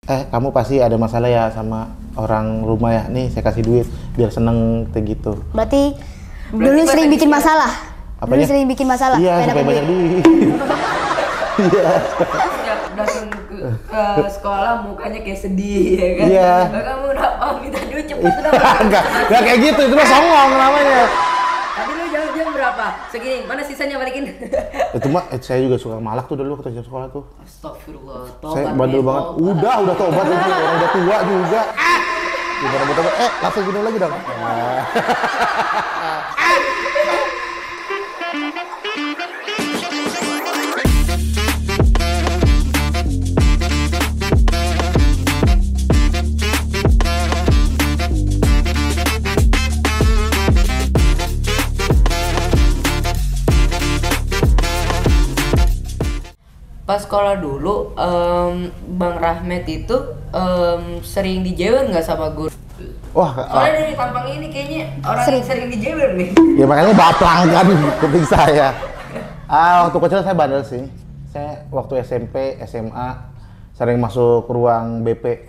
kamu pasti ada masalah ya sama orang rumah ya, nih saya kasih duit biar seneng kayak gitu. Berarti dulu sering bikin masalah? Apanya? Dulu sering bikin masalah? Iya, supaya banyak duit. Iya. Datang ke sekolah mukanya kayak sedih ya kan? Iya. Kamu kenapa minta duit cepet dong? Enggak kayak gitu, itu mah songong namanya. Tadi lu jam berapa? Segini, mana sisanya balikin? Itu mah saya juga suka malak tuh dulu waktu jam sekolah tuh. Astagfirullah, Saya bandel banget. Udah tobat itu, orang udah tua juga. Gimana mau tobat? Langsung gini lagi dong. Pas sekolah dulu, Bang Rahmat itu sering dijewer nggak sama guru? Wah, Soalnya dari tampang ini kayaknya orang yang sering dijewer nih. ya makanya baplang kan kuping saya. Waktu kecil saya bandel sih. Saya waktu SMP, SMA sering masuk ruang BP.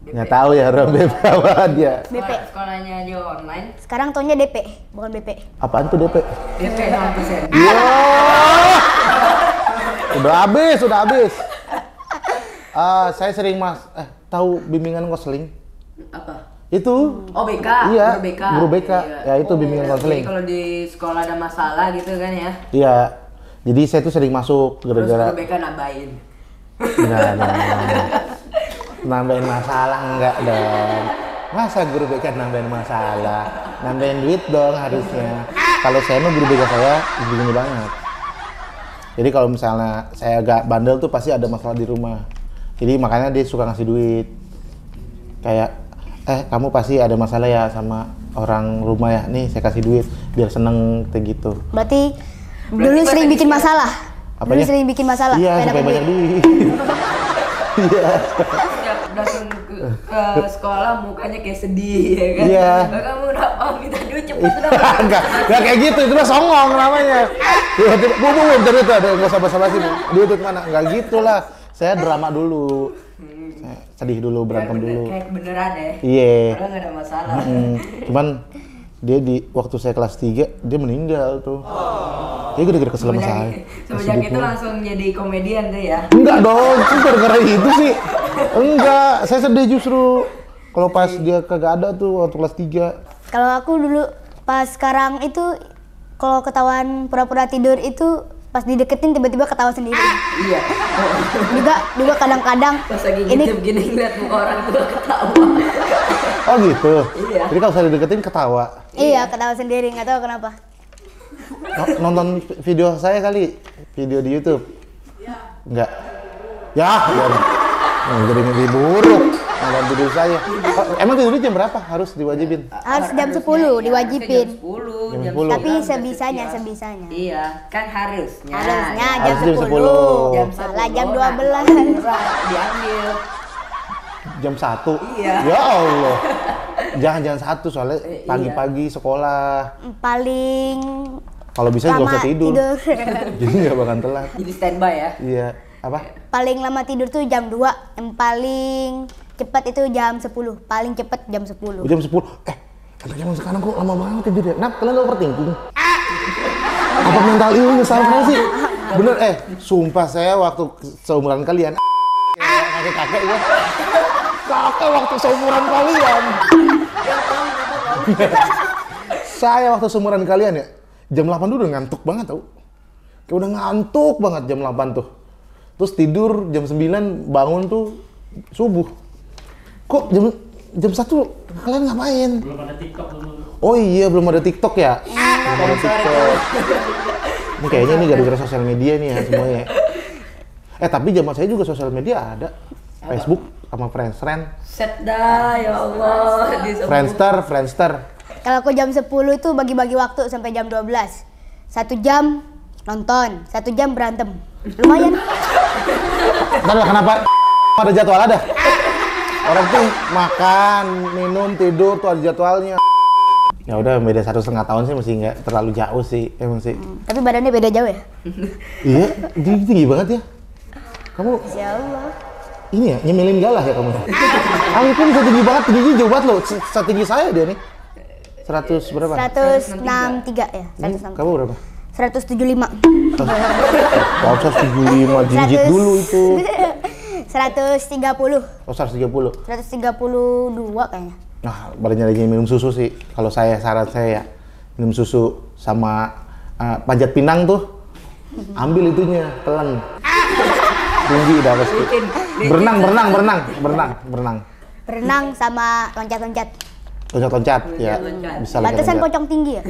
Nggak tahu ya ruang BP apa dia. BP. Sekolahnya aja online. Sekarang taunya DP, bukan BP. Apaan tuh DP? DP 0%. Iya. Udah habis. Saya sering tahu bimbingan konseling? Apa? Itu. Oh BK. Iya. Guru BK. Iya. Ya itu bimbingan konseling. Jadi kalau di sekolah ada masalah gitu kan ya? Iya. Jadi saya tuh sering masuk Terus gara-gara. guru BK nambahin. Enggak. Nambahin masalah enggak dong. Masa guru BK nambahin masalah? Nambahin duit dong harusnya. Kalau saya mah guru BK saya begini banget. Jadi kalau misalnya saya agak bandel tuh pasti ada masalah di rumah. Jadi makanya dia suka ngasih duit. Kayak, kamu pasti ada masalah ya sama orang rumah ya, nih saya kasih duit biar seneng kayak gitu. Berarti dulu sering bikin masalah? Apanya? Dulu sering bikin masalah? Iya, supaya banyak duit. Iya. Datang ke sekolah mukanya kayak sedih ya kan? Iya. Kamu kenapa minta duit cepet dong? Enggak kayak gitu, itu mah songong namanya. Tiba-tiba, bentar itu ada nggak usah basa-basi. Duit itu mana? Enggak gitulah. Saya drama dulu. Saya sedih dulu, berantem dulu. Kayak beneran ya? Iya. Padahal nggak ada masalah. Cuman dia waktu saya kelas 3 dia meninggal tuh. Dia gara-gara kesel sama saya. Semenjak itu langsung jadi komedian tuh ya? Enggak dong, itu gara-gara itu sih. Enggak, saya sedih justru. Kalau pas dia kagak ada tuh waktu kelas 3. Kalau aku dulu pas sekarang itu kalau ketahuan pura-pura tidur itu pas dideketin tiba-tiba ketawa sendiri. Iya. Juga kadang-kadang Pas lagi ini ngintip gini ngeliat muka orang tua ketawa. Oh gitu. Iya. Jadi kalau saya dideketin ketawa. iya ketawa sendiri, nggak tahu kenapa. Nonton video saya kali, video di YouTube. Enggak. Ya. Jadi mimpi buruk. Nonton video saya. Emang tidurnya jam berapa? Harus diwajibin? Harus jam 10 diwajibin. Jam 10. Jam 10. Tapi sebisanya. Iya, kan harusnya. Harusnya Harus jam jam 10. 10. Malah jam 12. Diambil. Jam 1? Iya. Ya Allah. Jangan 1 soalnya pagi-pagi sekolah. Paling Kalau bisa nggak lama usah tidur. Jadi nggak bakal telat. Jadi standby ya. Iya. Apa? Paling lama tidur tuh jam 2. Yang paling cepat itu jam 10. Paling cepat jam 10. Jam 10. Anak zaman sekarang kok lama banget tidur ya? Kenapa kalian nggak overthinking? Apa mental illness sama sih? Bener, sumpah saya waktu seumuran kalian kakek-kakek ya. Kakek waktu seumuran kalian. Saya waktu seumuran kalian ya, jam 8 dulu udah ngantuk banget tau. Kayak udah ngantuk banget jam 8 tuh. Terus tidur jam 9 bangun tuh subuh. Kok jam 1 kalian ngapain? Belum ada TikTok dulu. Oh iya, belum ada TikTok ya? Belum ada TikTok. Ini kayaknya ini gara-gara sosial media nih ya semuanya. Tapi zaman saya juga sosial media ada. Facebook sama Friendster. Set dah ya Allah. Friendster. Kalau aku jam 10 itu bagi-bagi waktu sampai jam 12. 1 jam nonton, 1 jam berantem. Lumayan. Ntar lah kenapa ada jadwal ada? Orang tuh makan, minum, tidur tuh ada jadwalnya. Ya udah beda 1,5 tahun sih masih nggak terlalu jauh sih emang sih. Tapi badannya beda jauh ya? Iya, tinggi banget ya. Kamu Insya Allah. ini ya, nyemilin galah ya kamu. Kamu pun bisa tinggi banget, tingginya jauh banget loh. Setinggi saya dia nih. 100 berapa? 163 ya, 163. Kamu berapa? 175. Kalau 175 jinjit dulu itu. 130. Oh, 130. 132 kayaknya. Nah, badannya lagi minum susu sih. Kalau saran saya ya, minum susu sama panjat pinang tuh. Ambil itunya, telan. Tinggi udah pasti. Berenang. Renang sama loncat-loncat. Loncat-loncat ya. Bisa Batasan loncat-loncat. pocong tinggi ya?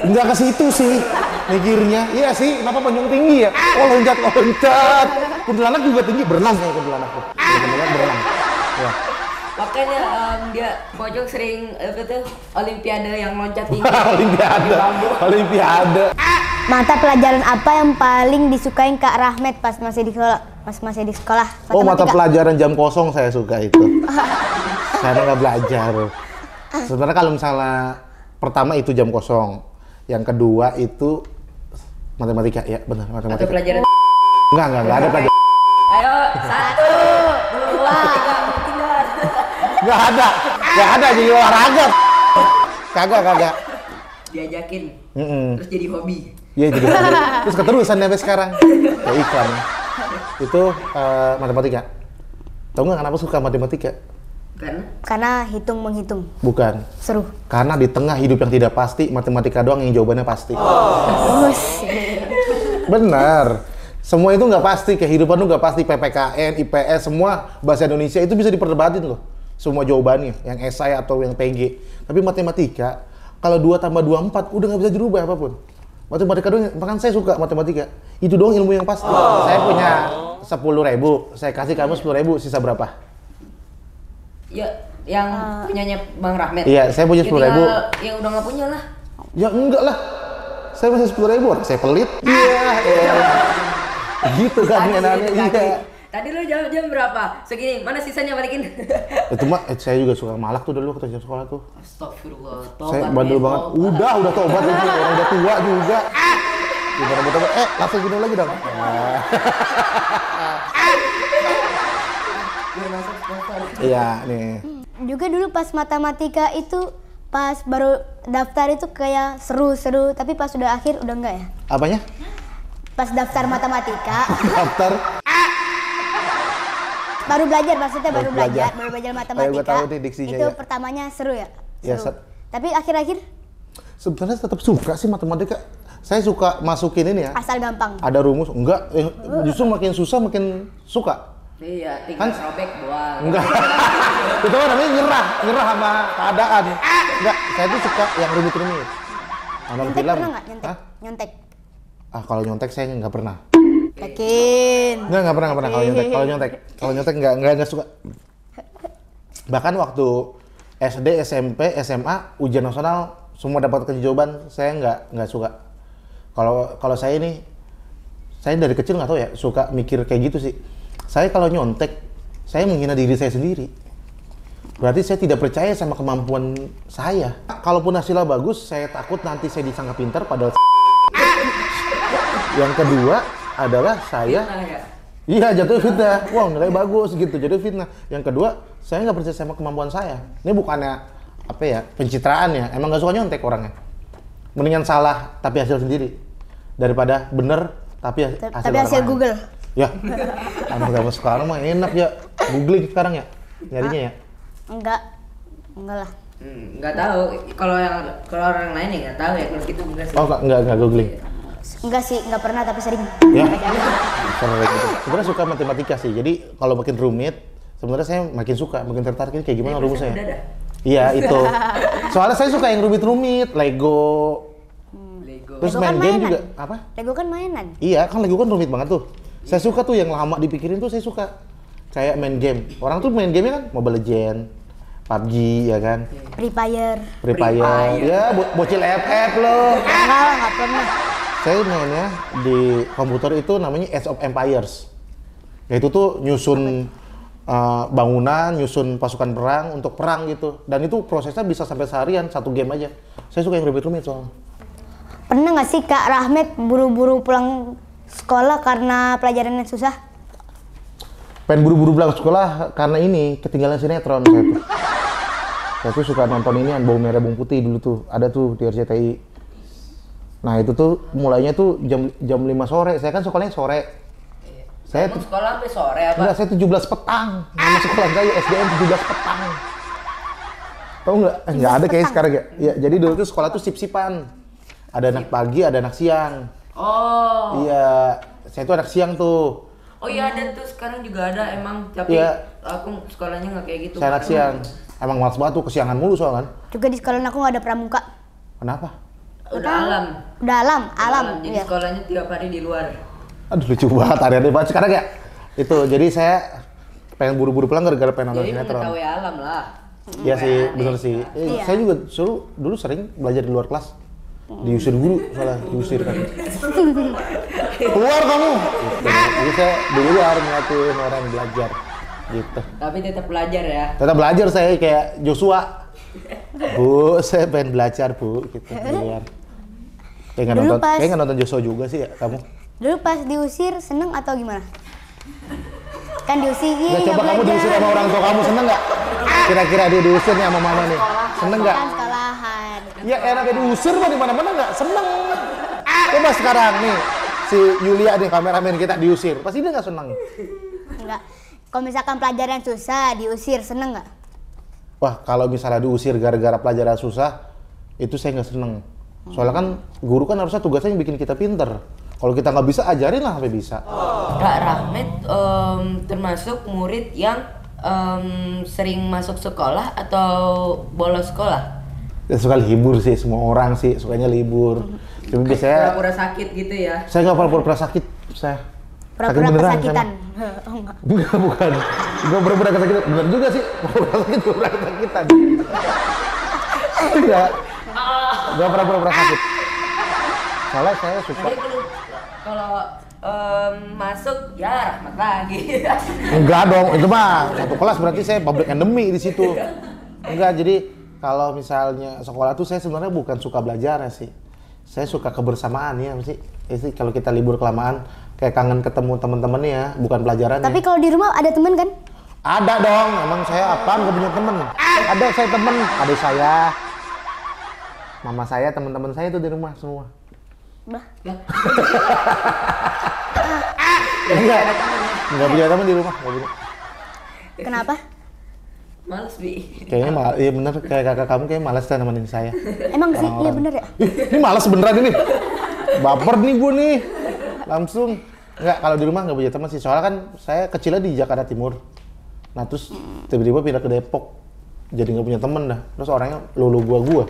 Enggak ke situ sih mikirnya. Iya sih, kenapa pocong tinggi ya? Oh, loncat. Kuntilanak juga tinggi, berenang kayak kuntilanak tuh. Kuntilanak berenang. Ya. Makanya dia pojok sering olimpiade yang loncat tinggi. Olimpiade. Mata pelajaran apa yang paling disukain Kak Rahmat pas masih di sekolah? Oh, mata Matematika. pelajaran jam kosong saya suka itu. Saya nggak belajar. Sebenarnya kalau misalnya pertama itu jam kosong, yang kedua itu matematika, ya benar Atau matematika. pelajaran. Enggak ada pelajaran. Ayo, 1, 2, 3, pindah. Nggak ada jadi olahraga. Kagak. Diajakin, Mm-mm. terus jadi hobi. Iya jadi hobi. Terus keterusan sampai sekarang. Kayak iklan. Itu matematika. Tahu nggak kenapa suka matematika? Karena hitung menghitung. Bukan. Seru. Karena di tengah hidup yang tidak pasti, matematika doang yang jawabannya pasti. Benar. Semua itu nggak pasti, kehidupan tuh nggak pasti, PPKN, IPS, semua bahasa Indonesia itu bisa diperdebatin loh. Semua jawabannya, yang esai atau yang PG. Tapi matematika, kalau 2 tambah 2, 4, udah nggak bisa dirubah apapun. Matematika doang, bahkan saya suka matematika. Itu doang ilmu yang pasti. Saya punya 10.000, saya kasih kamu 10.000, sisa berapa? Ya, yang punyanya Bang Rahmat. Iya, saya punya 10.000. Yang udah nggak punya lah. Ya enggak lah. Saya masih 10.000, orang saya pelit. Iya. Gitu kan aneh-aneh. Iya. Tadi lu jam berapa? Segini, mana sisanya balikin? Itu mah saya juga suka malak tuh dulu waktu sekolah tuh. Astagfirullah, Saya bandel banget. Udah tobat lagi. Orang udah tua juga. Gimana mau tobat? Langsung gini lagi dong. Iya, nih. Juga dulu pas matematika itu pas baru daftar itu kayak seru-seru, tapi pas sudah akhir udah enggak ya? Apanya? Pas daftar matematika, Daftar. baru belajar maksudnya baru belajar. belajar Gua matematika. tahu nih diksinya Itu ya. pertamanya seru ya? Ya, Seru. Tapi akhir-akhir Sebenarnya tetap suka sih matematika. Saya suka masukin ini ya. asal gampang. Ada rumus, enggak, justru makin susah makin suka. Iya, tinggal Kan- robek doang. Enggak. Itu kan namanya nyerah sama keadaan. Enggak, saya tuh suka yang rumit-rumit. Nonton Nyontek film. pernah nggak? Nyontek? Hah? Nyontek. Kalau nyontek saya nggak pernah. Yakin? Nggak pernah kalau nyontek. Kalau nyontek nggak suka. Bahkan waktu SD, SMP, SMA, ujian nasional semua dapat jawaban, saya nggak suka. Kalau saya ini, saya dari kecil nggak tahu ya, suka mikir kayak gitu sih. Saya kalau nyontek, saya menghina diri saya sendiri. Berarti saya tidak percaya sama kemampuan saya. Kalaupun hasilnya bagus, saya takut nanti saya disangka pintar padahal. Yang kedua adalah saya, iya jatuh fitnah. Wah nilai bagus gitu, jadi fitnah. Yang kedua, saya nggak percaya sama kemampuan saya. Ini bukannya apa ya, pencitraan ya. Emang nggak suka nyontek orangnya. Mendingan salah tapi hasil sendiri daripada bener tapi hasil Tapi orang hasil lain. Google. Ya, anak-anak sekarang mah enak ya, googling sekarang ya, nyarinya ya. Enggak lah. Nggak tahu. Kalau orang lain ya nggak tahu ya. Kalau gitu enggak sih. Oh nggak googling. Enggak sih, enggak pernah tapi sering. Ya, sebenarnya gitu. Sebenarnya suka matematika sih. Jadi kalau makin rumit, sebenarnya saya makin suka, makin tertarik ini kayak gimana rumusnya. Udah dah. Iya itu. Soalnya saya suka yang rumit-rumit, Lego. Lego. Terus Lego main kan game mainan. juga. Apa? Lego kan mainan. Iya, kan Lego kan rumit banget tuh. Saya suka tuh yang lama dipikirin tuh saya suka. Kayak main game. Orang tuh main game kan Mobile Legends, PUBG ya kan. Free Fire. Free Fire. Ya, bocil FF loh. Enggak pernah. Saya mainnya di komputer itu namanya Age of Empires. Ya itu tuh nyusun bangunan, nyusun pasukan perang untuk perang gitu. Dan itu prosesnya bisa sampai seharian, satu game aja. Saya suka yang rumit-rumit soalnya. Pernah nggak sih Kak Rahmat buru-buru pulang sekolah karena pelajarannya susah? pengen buru-buru pulang sekolah karena ini ketinggalan sinetron saya tuh. Saya tuh suka nonton ini Bawang Merah Bawang Putih dulu tuh, ada tuh di RCTI. Nah itu tuh mulainya tuh jam 5 sore, saya kan sekolahnya sore. Saya Emang sekolah sampai sore apa? enggak, saya 17 petang. Nama sekolah saya SDN 17 petang. Tahu nggak? Nggak ada kayak sekarang ya. Ya, jadi dulu tuh sekolah tuh sip-sipan. Ada anak pagi, ada anak siang. Oh. Iya, saya tuh anak siang tuh. Oh iya ada tuh sekarang juga ada emang, tapi Iya. aku sekolahnya nggak kayak gitu. Saya anak siang. Emang malas banget tuh kesiangan mulu soalnya. Juga di sekolah aku nggak ada pramuka. Kenapa? Udah alam. Udah alam. Jadi Iya. sekolahnya tiap hari di luar. Aduh lucu banget, aneh banget sekarang ya. Itu, jadi saya pengen buru-buru pulang gara-gara pengen nonton Jadi sinetron. mengetahui alam lah. Iya sih, Aneh. bener sih. Iya. Saya juga dulu sering belajar di luar kelas. Diusir guru, salah diusir kan. Keluar kamu! Gitu. Jadi saya di luar ngeliatin orang belajar. Gitu. Tapi tetap belajar ya. Tetap belajar saya kayak Joshua. Bu, saya pengen belajar bu, gitu di luar. Kayak nggak Dulu nonton, pas- kayak nggak nonton Joshua juga sih ya kamu. Dulu pas diusir seneng atau gimana? Kan diusir Nggak, coba kamu diusir sama orang tua kamu, seneng nggak? Kira-kira dia diusir nih sama mama nih, seneng nggak? Kan sekolahan. Ya enaknya diusir mah di mana-mana nggak seneng. Coba sekarang nih si Yulia nih kameramen kita diusir, pasti dia nggak seneng. Enggak. Kalau misalkan pelajaran susah diusir seneng nggak? Wah kalau misalnya diusir gara-gara pelajaran susah, itu saya nggak seneng. Soalnya kan guru kan harusnya tugasnya bikin kita pinter. Kalau kita nggak bisa, ajarin lah sampai bisa. Kak Rahmat termasuk murid yang sering masuk sekolah atau bolos sekolah? Ya, suka libur sih, semua orang sih sukanya libur. Cuma biasanya Pura-pura sakit gitu ya? saya nggak pura-pura sakit, saya. Pura-pura beneran, kesakitan. saya mah. Oh, enggak. Enggak, bukan. Gue pura-pura kesakitan, bener juga sih. Pura-pura sakit, pura-pura kesakitan. Enggak pura-pura sakit. Soalnya saya suka. Jadi kalau masuk ya Rahmat lagi. Enggak dong, itu mah satu kelas berarti saya public enemy di situ. Enggak, jadi kalau misalnya sekolah tuh saya sebenarnya bukan suka belajar sih. Saya suka kebersamaan ya sih. Itu kalau kita libur kelamaan kayak kangen ketemu teman-temannya ya, bukan pelajarannya. Tapi kalau di rumah ada temen kan? Ada dong, emang saya apaan gak punya temen? Ada saya temen, adik saya, mama saya, teman-teman saya tuh di rumah semua. Bah. Enggak punya temen di rumah, enggak punya. Kenapa? Males Bi. Kayaknya iya bener, kayak kakak kamu kayak malas kan nemenin saya. Emang sih, iya bener ya? Ini malas beneran ini. Baper nih gue nih. Langsung. Enggak, kalau di rumah nggak punya teman sih. Soalnya kan saya kecilnya di Jakarta Timur. Nah terus tiba-tiba pindah ke Depok. Jadi nggak punya temen dah. Terus orangnya lulu gua.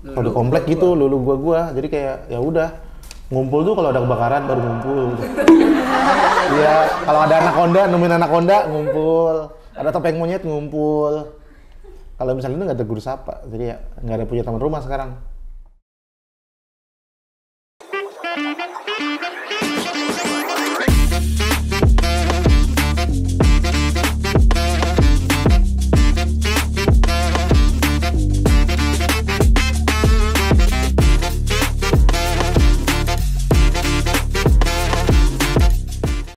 Kalau di komplek gitu lulu gua. Jadi kayak ya udah ngumpul tuh kalau ada kebakaran baru ngumpul. Iya, kalau ada anaconda, nemuin anaconda ngumpul. Ada topeng monyet ngumpul. Kalau misalnya itu nggak ada guru sapa, jadi ya nggak ada punya teman rumah sekarang.